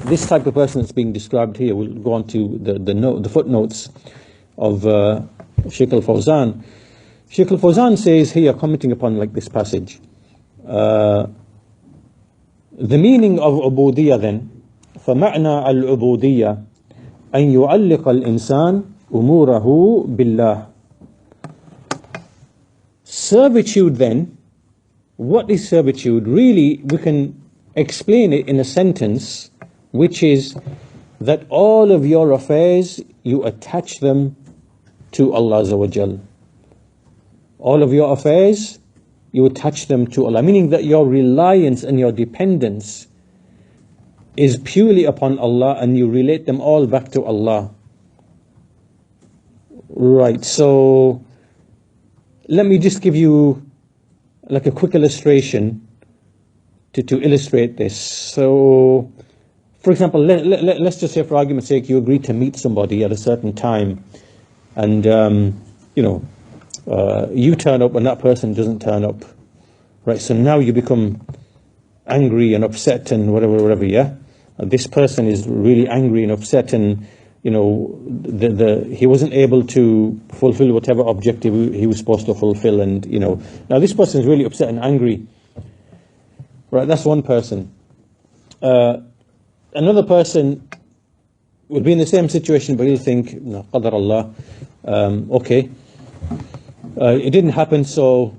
this type of person that's being described here, we'll go on to the footnotes of Shaykh al-Fawzan. Shaykh al-Fawzan says here, commenting upon like this passage, the meaning of Uboodiyah then, فَمَعْنَى الْعُبُودِيَّةِ أَنْ يُعَلِّقَ الْإِنسَانِ أُمُورَهُ بِاللَّهِ. Servitude then, what is servitude? Really, we can explain it in a sentence, which is that all of your affairs, you attach them to Allah Azza wa Jal. All of your affairs, you attach them to Allah, meaning that your reliance and your dependence is purely upon Allah, and you relate them all back to Allah. Right, so let me just give you like a quick illustration to illustrate this. So, for example, let's just say, for argument's sake, you agree to meet somebody at a certain time, and you turn up and that person doesn't turn up. Right, so now you become angry and upset and whatever, yeah? This person is really angry and upset, and he wasn't able to fulfill whatever objective he was supposed to fulfill, and now this person is really upset and angry. Right, that's one person. Another person would be in the same situation, but he'll think, no, qadar Allah, okay, it didn't happen, so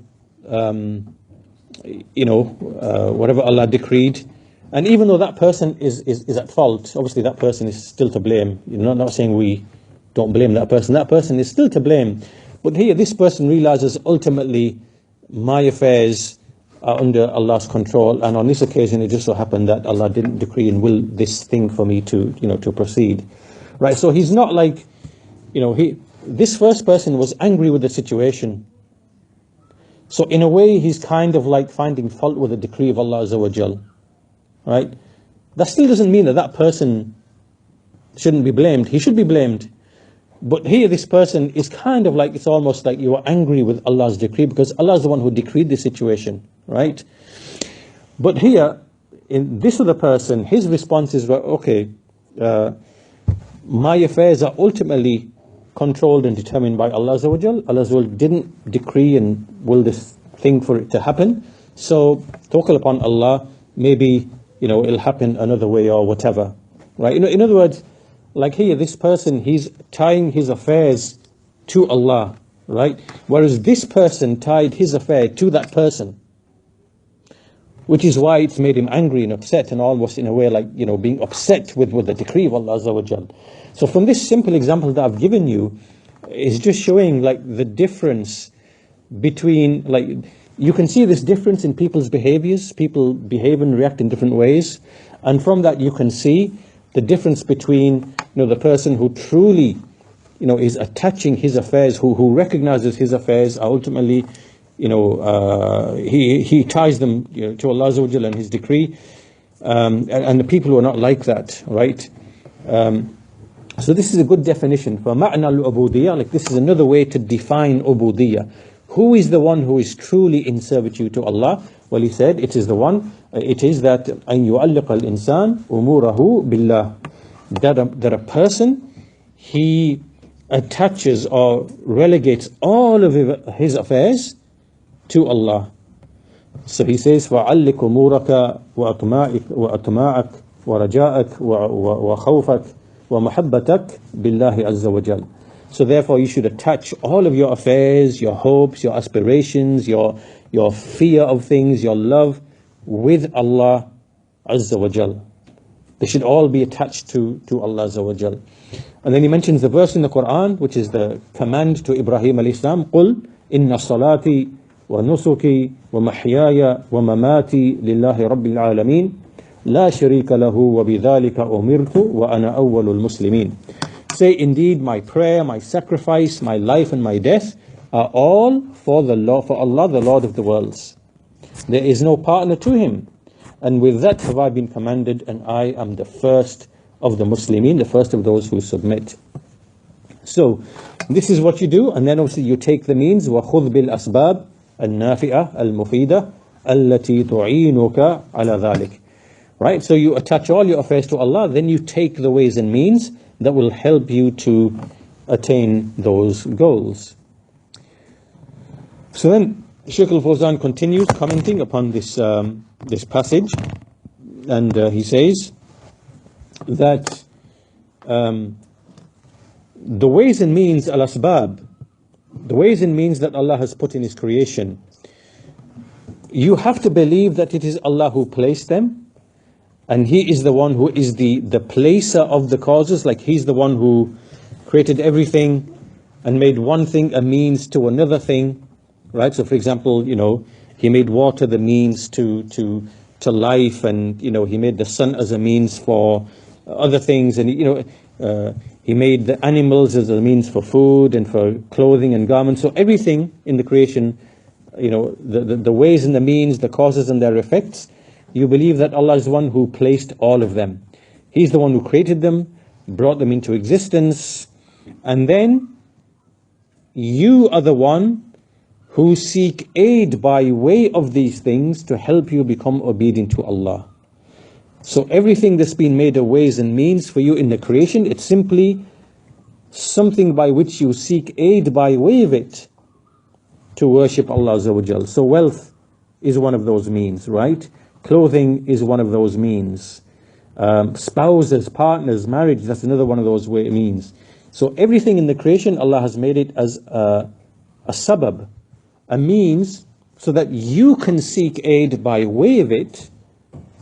whatever Allah decreed. And even though that person is at fault, obviously that person is still to blame. You're not saying we don't blame that person is still to blame. But here, this person realizes ultimately my affairs are under Allah's control, and on this occasion it just so happened that Allah didn't decree and will this thing for me to proceed. Right, so he's not like, this first person was angry with the situation. So in a way, he's kind of like finding fault with the decree of Allah Azza wa Jal. Right? That still doesn't mean that person shouldn't be blamed. He should be blamed. But here, this person is kind of like, it's almost like you are angry with Allah's decree, because Allah is the one who decreed the situation. Right? But here, in this other person, his response is, well, okay, my affairs are ultimately controlled and determined by Allah Azza wa Jal. Allah Azza wa Jal didn't decree and will this thing for it to happen. So, tawakkal upon Allah, maybe it'll happen another way or whatever, right? In other words, like here, this person, he's tying his affairs to Allah, right? Whereas this person tied his affair to that person, which is why it's made him angry and upset, and almost in a way like, being upset with the decree of Allah Azza wa Jal. So from this simple example that I've given you, is just showing like the difference between, like, you can see this difference in people's behaviors. People behave and react in different ways. And from that you can see the difference between the person who truly is attaching his affairs, who recognizes his affairs are ultimately, he ties them to Allah Azza wa Jalla and His decree, and the people who are not like that, right? So this is a good definition for ma'na al-ubudiyyah. Like, this is another way to define ubudiyyah. Who is the one who is truly in servitude to Allah? Well, he said, it is that أَن يُعَلِّقَ الْإِنسَانِ أُمُورَهُ بِاللَّهِ. That a person, he attaches or relegates all of his affairs to Allah. So he says, وَعَلِّقْ أُمُورَكَ وَأَطْمَاعَكَ وَرَجَاءَكَ وَخَوْفَكَ وَمَحَبَّتَكَ بِاللَّهِ عَزَّ وَجَلَّ. So therefore you should attach all of your affairs, your hopes, your aspirations, your fear of things, your love with Allah Azza wa Jal. They should all be attached to Allah Azza wa Jal. And then he mentions the verse in the Quran, which is the command to Ibrahim alayhi salam, قُلْ إِنَّ صَلَاتِي وَنُسُكِي وَمَحْيَايَ وَمَمَاتِي لِلَّهِ رَبِّ الْعَالَمِينَ لَا شَرِيكَ لَهُ وَبِذَلِكَ أُمِرْتُ وَأَنَا أَوَّلُ الْمُسْلِمِينَ. Say, indeed, my prayer, my sacrifice, my life and my death are all for Allah, the Lord of the worlds. There is no partner to Him. And with that have I been commanded, and I am the first of the Muslimin, the first of those who submit. So, this is what you do, and then obviously you take the means, وَخُذْ بِالْأَسْبَابِ النَّافِئَةِ الْمُفِيدَةِ الَّتِي تُعِينُكَ عَلَى ذَلِكَ. right? So you attach all your affairs to Allah, then you take the ways and means that will help you to attain those goals. So then Shaykh al-Fawzan continues commenting upon this passage, and he says that the ways and means, al-asbab, the ways and means that Allah has put in His creation, you have to believe that it is Allah who placed them, and He is the one who is the placer of the causes. Like He's the one who created everything and made one thing a means to another thing, right? So for example, He made water the means to life, and He made the sun as a means for other things, and He made the animals as a means for food and for clothing and garments. So everything in the creation, the ways and the means, the causes and their effects, you believe that Allah is the one who placed all of them. He's the one who created them, brought them into existence, and then you are the one who seek aid by way of these things to help you become obedient to Allah. So everything that's been made of ways and means for you in the creation, it's simply something by which you seek aid by way of it to worship Allah Azza wa Jal. So wealth is one of those means, right? Clothing is one of those means. Spouses, partners, marriage, that's another one of those means. So everything in the creation, Allah has made it as a sabab, a means, so that you can seek aid by way of it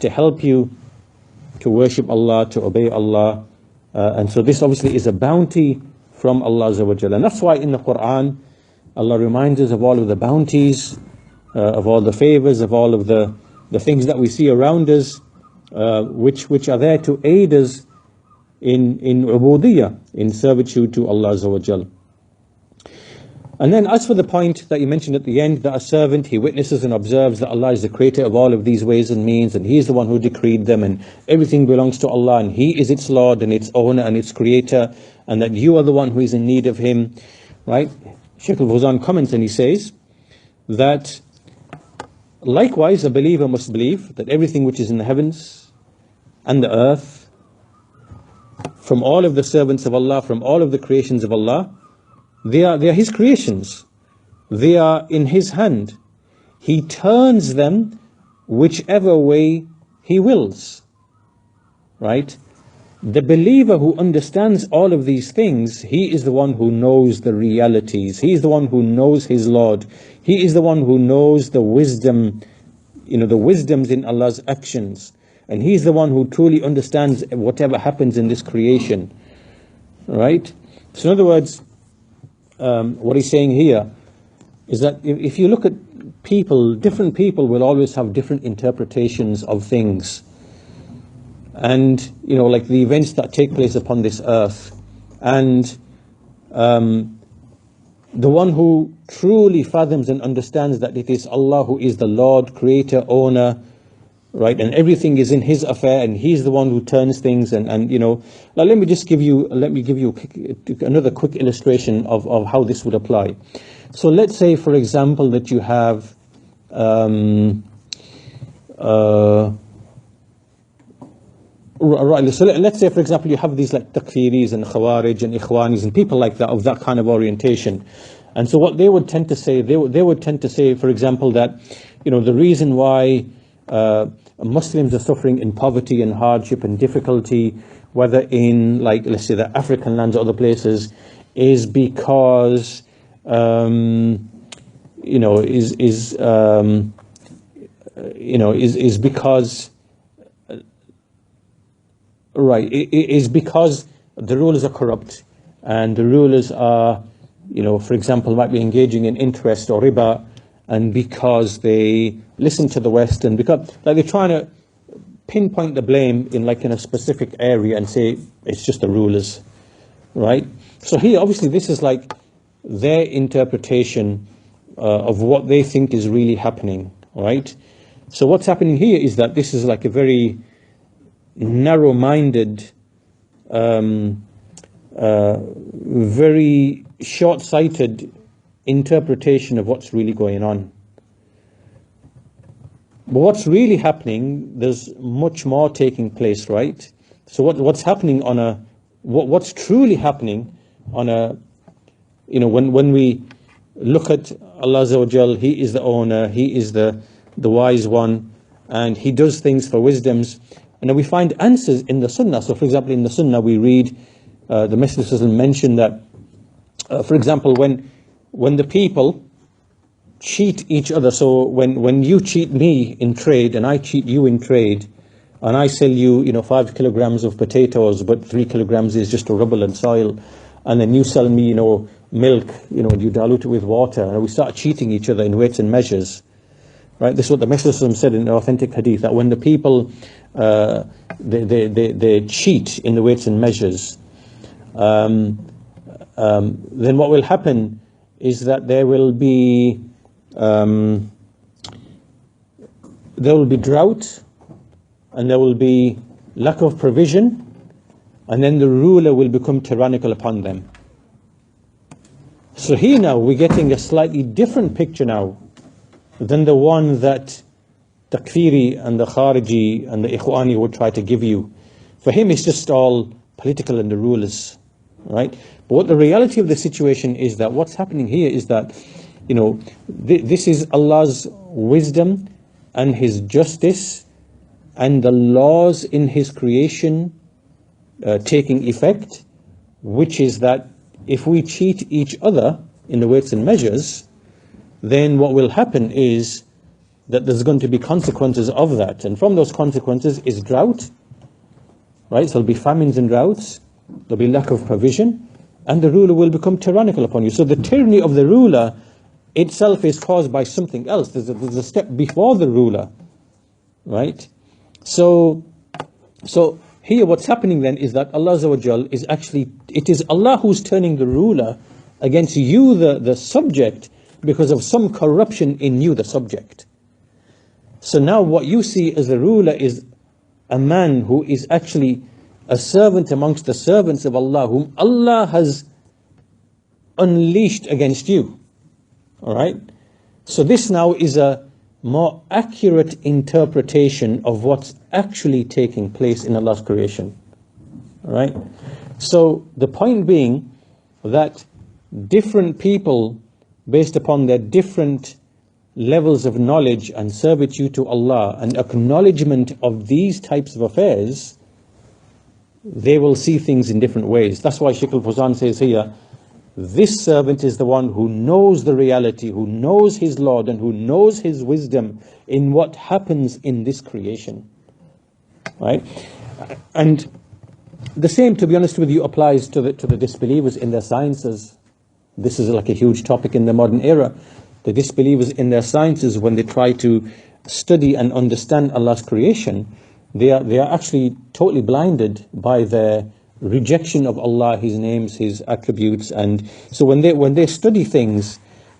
to help you to worship Allah, to obey Allah. And so this obviously is a bounty from Allah Azza wa Jalla. And that's why in the Quran, Allah reminds us of all of the bounties, of all the favors, of all of the things that we see around us, which are there to aid us in Uboodiyah, in servitude to Allah Azza wa Jalla. And then as for the point that you mentioned at the end, that a servant, he witnesses and observes that Allah is the creator of all of these ways and means, and He is the one who decreed them, and everything belongs to Allah, and He is its Lord and its owner and its creator, and that you are the one who is in need of Him, right? Shaykh al-Fawzan comments and he says that likewise a believer must believe that everything which is in the heavens and the earth, from all of the servants of Allah, from all of the creations of Allah, they are His creations. They are in His hand. He turns them whichever way He wills. Right? The believer who understands all of these things, he is the one who knows the realities. He is the one who knows his Lord. He is the one who knows the wisdom, the wisdoms in Allah's actions. And He is the one who truly understands whatever happens in this creation. Right? So in other words, what he's saying here is that if you look at people, different people will always have different interpretations of things. And, like the events that take place upon this earth. And the one who truly fathoms and understands that it is Allah who is the Lord, creator, owner, right? And everything is in His affair, and He's the one who turns things. And let me give you another quick illustration of how this would apply. So let's say, for example, that you have right. So let's say, for example, you have these like takfiris and khawarij and ikhwanis and people like that, of that kind of orientation. And so what they would tend to say, they would tend to say, for example, that the reason why Muslims are suffering in poverty and hardship and difficulty, whether in, like, let's say, the African lands or other places, is because is because is because the rulers are corrupt, and the rulers are, for example, might be engaging in interest or riba, and because they listen to the West, and because they're trying to pinpoint the blame in a specific area and say it's just the rulers, right? So here, obviously, this is like their interpretation of what they think is really happening, right? So what's happening here is that this is like a very narrow-minded, very short-sighted interpretation of what's really going on. But what's really happening, there's much more taking place, right? So what's happening on a, what's truly happening on a, when we look at Allah Azza wa Jal, He is the owner, He is the wise one, and He does things for wisdoms. And then we find answers in the Sunnah. So for example, in the Sunnah we read, the Messenger mentioned that, for example, when the people cheat each other, so when you cheat me in trade and I cheat you in trade, and I sell you, 5 kilograms of potatoes, but 3 kilograms is just a rubble and soil, and then you sell me, milk, you dilute it with water, and we start cheating each other in weights and measures, right? This is what the Messenger said in an authentic hadith, that when the people they cheat in the weights and measures, then what will happen is that there will be drought, and there will be lack of provision, and then the ruler will become tyrannical upon them. So here now we're getting a slightly different picture now than the one that Takfiri and the Khariji and the Ikhwani would try to give you. For him it's just all political and the rulers, right? But what the reality of the situation is, that what's happening here is that, this is Allah's wisdom and His justice and the laws in His creation taking effect, which is that if we cheat each other in the weights and measures, then what will happen is that there's going to be consequences of that. And from those consequences is drought, right? So there'll be famines and droughts, there'll be lack of provision, and the ruler will become tyrannical upon you. So the tyranny of the ruler itself is caused by something else. There's a step before the ruler, right? So here what's happening then is that Allah Azza wa Jal is actually, it is Allah who's turning the ruler against you, the subject, because of some corruption in you, the subject. So now what you see as a ruler is a man who is actually a servant amongst the servants of Allah, whom Allah has unleashed against you. Alright? So this now is a more accurate interpretation of what's actually taking place in Allah's creation. Alright? So the point being that different people, based upon their different levels of knowledge and servitude to Allah and acknowledgement of these types of affairs, they will see things in different ways. That's why Shaykh al-Fawzan says here, this servant is the one who knows the reality, who knows his Lord, and who knows his wisdom in what happens in this creation. Right? And the same, to be honest with you, applies to the disbelievers in their sciences. This is like a huge topic in the modern era. The disbelievers in their sciences, when they try to study and understand Allah's creation, they are actually totally blinded by their rejection of Allah, His names, His attributes. And so when they study things,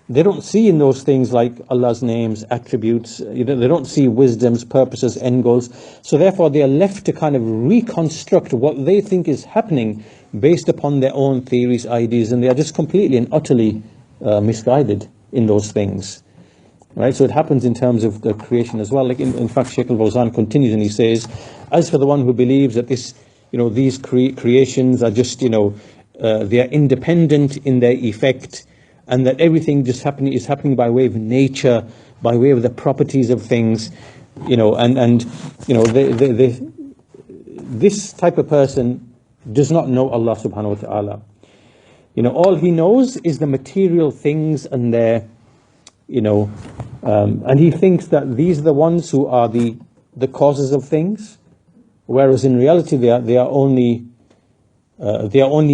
they don't see in those things like Allah's names, attributes. They don't see wisdoms, purposes, end goals. So therefore they are left to kind of reconstruct what they think is happening based upon their own theories, ideas, and they are just completely and utterly misguided in those things. Right? So it happens in terms of the creation as well. Like in fact, Shaykh al-Fawzan continues and he says, as for the one who believes that this, these creations are just, they are independent in their effect, and that everything just is happening by way of nature, by way of the properties of things, this type of person does not know Allah subhanahu wa ta'ala. All he knows is the material things and their, and he thinks that these are the ones who are the causes of things, whereas in reality they are only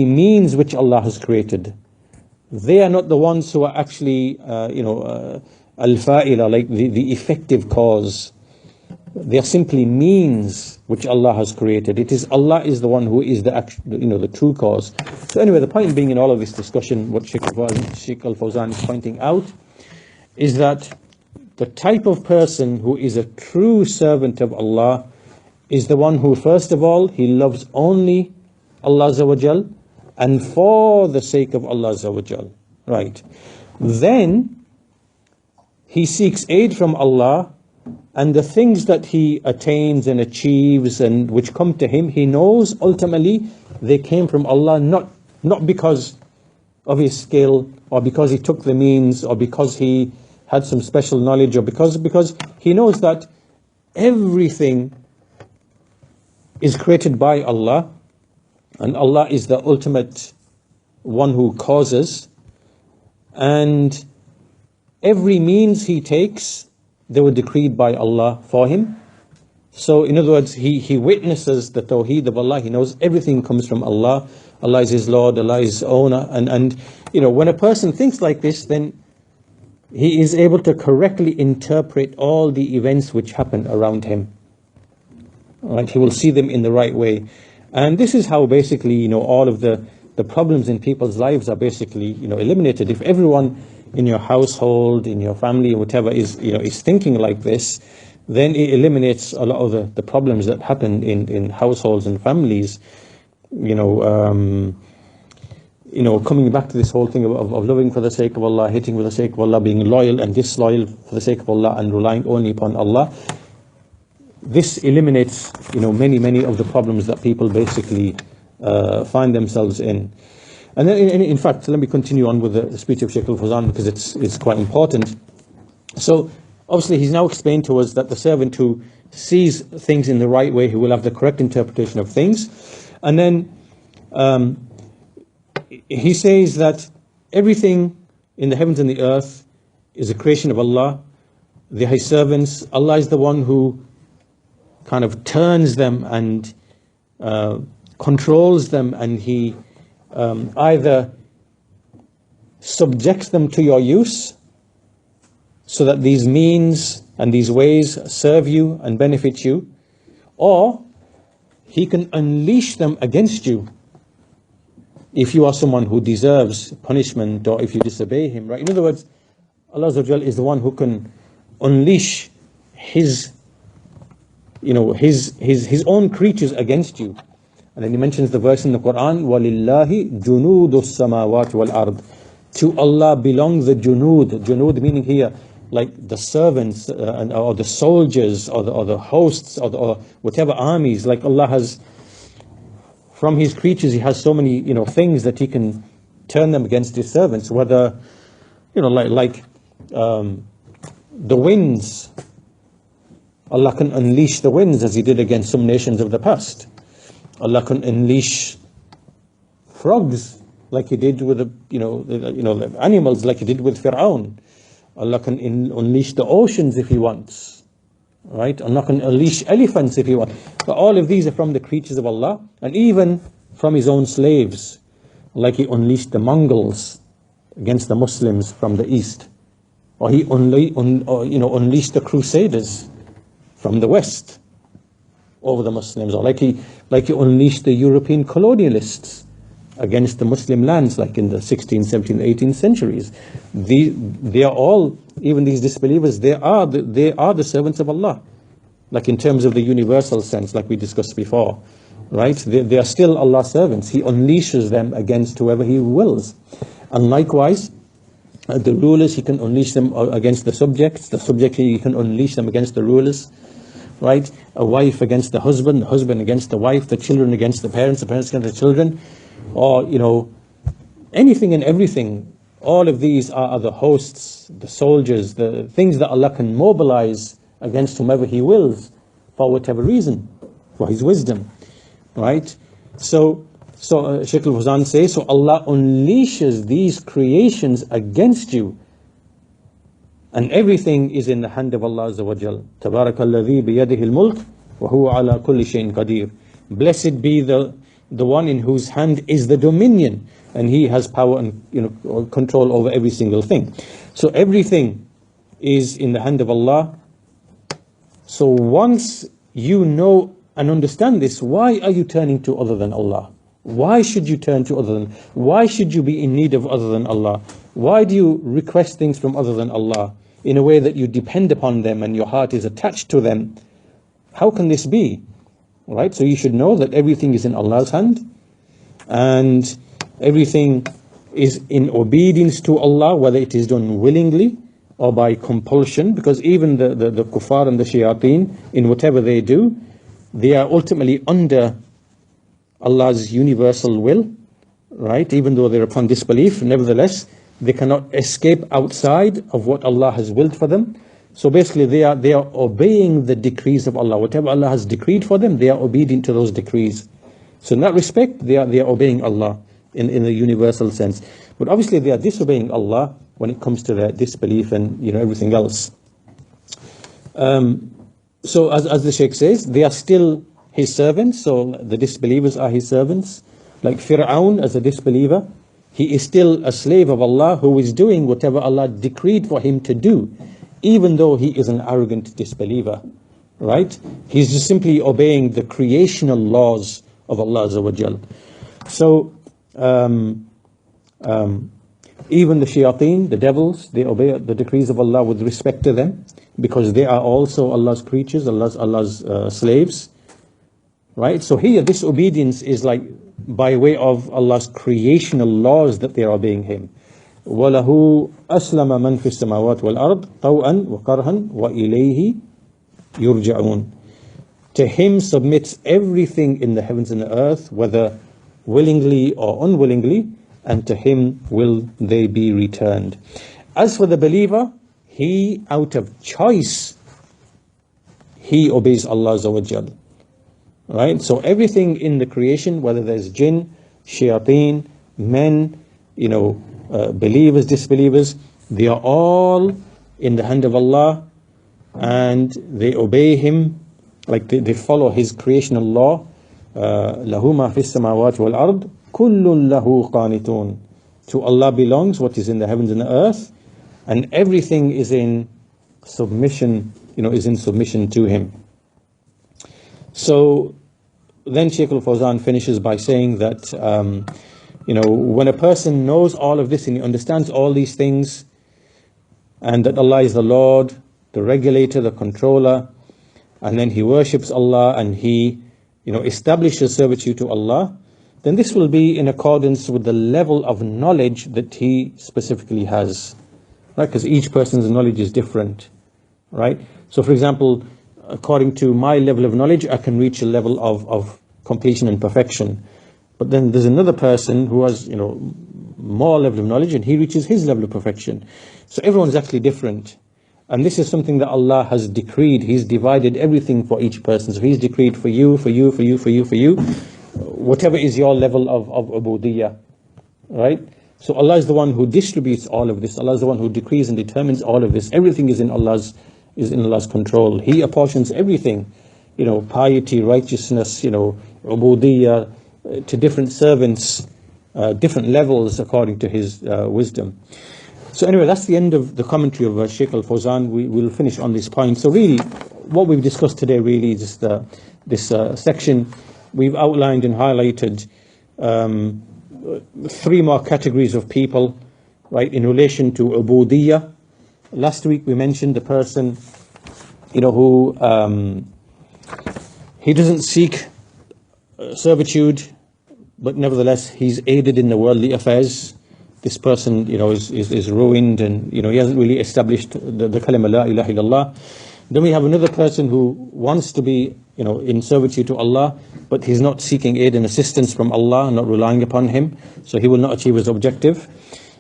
means which Allah has created. They are not the ones who are actually, al-fa'ila, like the effective cause. They are simply means which Allah has created. It is Allah is the one who is the true cause. So anyway, the point being in all of this discussion, what Shaykh al-Fawzan is pointing out is that the type of person who is a true servant of Allah is the one who, first of all, he loves only Allah Azza wa Jal, and for the sake of Allah Azza wa Jal. Right. Then he seeks aid from Allah And the things that he attains and achieves and which come to him, he knows ultimately they came from Allah, not because of his skill, or because he took the means, or because he had some special knowledge, or because he knows that everything is created by Allah, and Allah is the ultimate one who causes, and every means he takes, they were decreed by Allah for him. So in other words, he witnesses the Tawheed of Allah. He knows everything comes from Allah. Allah is his Lord, Allah is his owner. And when a person thinks like this, then he is able to correctly interpret all the events which happen around him. Right? He will see them in the right way. And this is how basically, all of the problems in people's lives are basically, eliminated. If everyone in your household, in your family, whatever is thinking like this, then it eliminates a lot of the problems that happen in households and families. Coming back to this whole thing of loving for the sake of Allah, hating for the sake of Allah, being loyal and disloyal for the sake of Allah, and relying only upon Allah. This eliminates, many of the problems that people basically find themselves in. And then, in fact, let me continue on with the speech of Shaykh al-Fawzan, because it's quite important. So, obviously, he's now explained to us that the servant who sees things in the right way, who will have the correct interpretation of things. And then he says that everything in the heavens and the earth is a creation of Allah. They are his servants. Allah is the one who kind of turns them and controls them, and he either subjects them to your use, so that these means and these ways serve you and benefit you, or he can unleash them against you if you are someone who deserves punishment, or if you disobey him, right? In other words, Allah Azza wa Jal is the one who can unleash his own creatures against you. And then he mentions the verse in the Quran, وَلِلَّهِ جُنُودُ السَّمَاوَاتِ وَالْأَرْضِ. To Allah belong the junud. Junud meaning here, like the servants, or the soldiers, or the hosts, or whatever armies. Like Allah has, from his creatures, he has so many things that he can turn them against his servants. Whether like the winds, Allah can unleash the winds as he did against some nations of the past. Allah can unleash frogs like he did with the animals, like he did with Fir'aun. Allah can unleash the oceans if he wants, right? Allah can unleash elephants if he wants. But all of these are from the creatures of Allah, and even from his own slaves, like he unleashed the Mongols against the Muslims from the east, or he unleashed the Crusaders from the west over the Muslims, or like he unleashed the European colonialists against the Muslim lands, like in the 16th, 17th, 18th centuries. They are all, even these disbelievers, they are the servants of Allah, like in terms of the universal sense, like we discussed before, right? They are still Allah's servants. He unleashes them against whoever he wills. And likewise, the rulers, he can unleash them against the subjects he can unleash them against the rulers, right? A wife against the husband against the wife, the children against the parents against the children, or anything and everything. All of these are the hosts, the soldiers, the things that Allah can mobilize against whomever he wills, for whatever reason, for his wisdom, right? So Shaykh al-Fawzan says, so Allah unleashes these creations against you, and everything is in the hand of Allah Azza wa Jal. Tabarakalladhi biyadihi al-mulk wa huwa ala kulli shay'in qadir. Blessed be the one in whose hand is the dominion, and he has power and control over every single thing. So everything is in the hand of Allah. So once you know and understand this, why are you turning to other than Allah? Why should you turn to other than? Why should you be in need of other than Allah? Why do you request things from other than Allah in a way that you depend upon them and your heart is attached to them? How can this be? Right? So you should know that everything is in Allah's hand, and everything is in obedience to Allah, whether it is done willingly or by compulsion, because even the kuffar and the shayateen, in whatever they do, they are ultimately under Allah's universal will, right? Even though they're upon disbelief, nevertheless, they cannot escape outside of what Allah has willed for them. So basically, they are obeying the decrees of Allah. Whatever Allah has decreed for them, they are obedient to those decrees. So in that respect, they are obeying Allah in the universal sense. But obviously, they are disobeying Allah when it comes to their disbelief and everything else. So as the Shaykh says, they are still His servants. So the disbelievers are His servants. Like Fir'aun as a disbeliever, he is still a slave of Allah who is doing whatever Allah decreed for him to do, even though he is an arrogant disbeliever, right? He's just simply obeying the creational laws of Allah Azza wa Jal. So even the shayateen, the devils, they obey the decrees of Allah with respect to them, because they are also Allah's creatures, Allah's slaves, right? So here, this obedience is like by way of Allah's creational laws that they are obeying Him. وَلَهُ أَسْلَمَ مَنْ فِي السَّمَاوَاتِ وَالْأَرْضِ طَوْءًا وَكَرْهًا وَإِلَيْهِ يُرْجَعُونَ. To Him submits everything in the heavens and the earth, whether willingly or unwillingly, and to Him will they be returned. As for the believer, he, out of choice, he obeys Allah Azza wa Jal. Right? So everything in the creation, whether there's jinn, shayateen, men, believers, disbelievers, they are all in the hand of Allah, and they obey Him, like they follow His creational law. لَهُ مَا فِي السَّمَاوَاتِ وَالْأَرْضِ كُلٌّ لَهُ قَانِتُونَ. To Allah belongs what is in the heavens and the earth, and everything is in submission, to Him. So then Shaykh al-Fawzan finishes by saying that, when a person knows all of this and he understands all these things, and that Allah is the Lord, the regulator, the controller, and then he worships Allah and he, establishes servitude to Allah, then this will be in accordance with the level of knowledge that he specifically has, right? Because each person's knowledge is different, right? So for example, according to my level of knowledge, I can reach a level of completion and perfection. But then there's another person who has, more level of knowledge, and he reaches his level of perfection. So everyone's actually different. And this is something that Allah has decreed. He's divided everything for each person. So He's decreed for you, whatever is your level of Uboodiyah, right? So Allah is the one who distributes all of this. Allah is the one who decrees and determines all of this. Everything is in Allah's control. He apportions everything, piety, righteousness, Uboodiyah, to different servants, different levels according to His wisdom. So anyway, that's the end of the commentary of Shaykh al-Fawzan. We will finish on this point. So really, what we've discussed today really is just this section. We've outlined and highlighted 3 more categories of people, right, in relation to Uboodiyah. Last week we mentioned the person, who he doesn't seek servitude, but nevertheless he's aided in the worldly affairs. This person, is ruined, and he hasn't really established the kalima la ilaha illallah. Then we have another person who wants to be, in servitude to Allah, but he's not seeking aid and assistance from Allah, not relying upon Him, so he will not achieve his objective.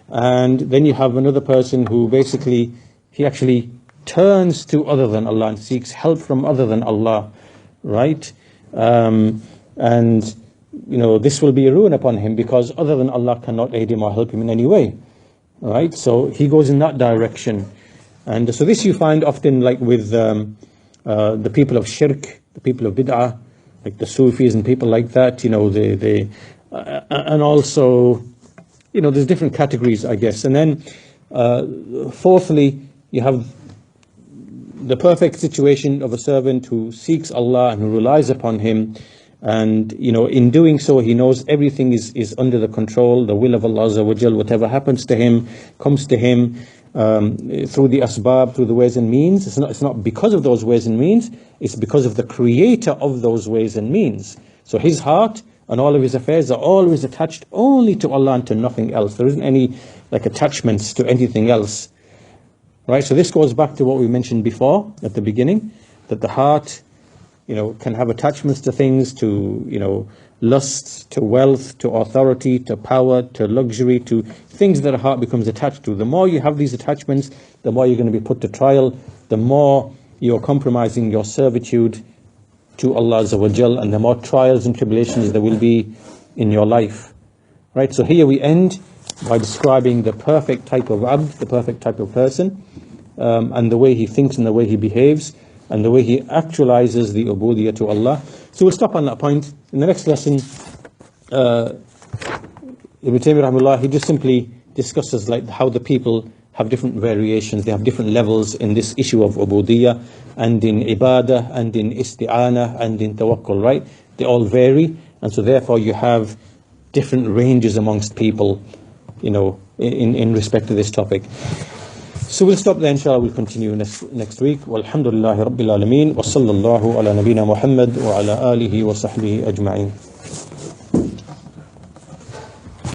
And then you have another person who basically, he actually turns to other than Allah and seeks help from other than Allah, right? And this will be a ruin upon him, because other than Allah cannot aid him or help him in any way, right? So he goes in that direction. And so this you find often, like with the people of shirk, the people of bid'ah, like the Sufis and people like that, and also, there's different categories, I guess. And then fourthly, you have the perfect situation of a servant who seeks Allah and who relies upon Him. And, in doing so, he knows everything is under the control, the will of Allah Azza wa Jal. Whatever happens to him, comes to him through the asbab, through the ways and means. It's not because of those ways and means, it's because of the creator of those ways and means. So his heart and all of his affairs are always attached only to Allah and to nothing else. There isn't any, attachments to anything else. Right, so this goes back to what we mentioned before at the beginning, that the heart, can have attachments to things, to, lust, to wealth, to authority, to power, to luxury, to things that a heart becomes attached to. The more you have these attachments, the more you're going to be put to trial, the more you're compromising your servitude to Allah Azza wa Jal, and the more trials and tribulations there will be in your life. Right, so here we end by describing the perfect type of abd, the perfect type of person, and the way he thinks and the way he behaves, and the way he actualizes the Uboodiyah to Allah. So we'll stop on that point. In the next lesson, Ibn Taymiyyah rahimahullah, he just simply discusses like how the people have different variations, they have different levels in this issue of Uboodiyah, and in ibadah, and in isti'anah, and in tawakkul, right? They all vary, and so therefore you have different ranges amongst people, in respect to this topic. So we'll stop there, inshallah. We'll continue next week. Walhamdulillahi Rabbil Alameen. Wa sallallahu ala nabina Muhammad wa ala alihi wa sahbihi ajma'in.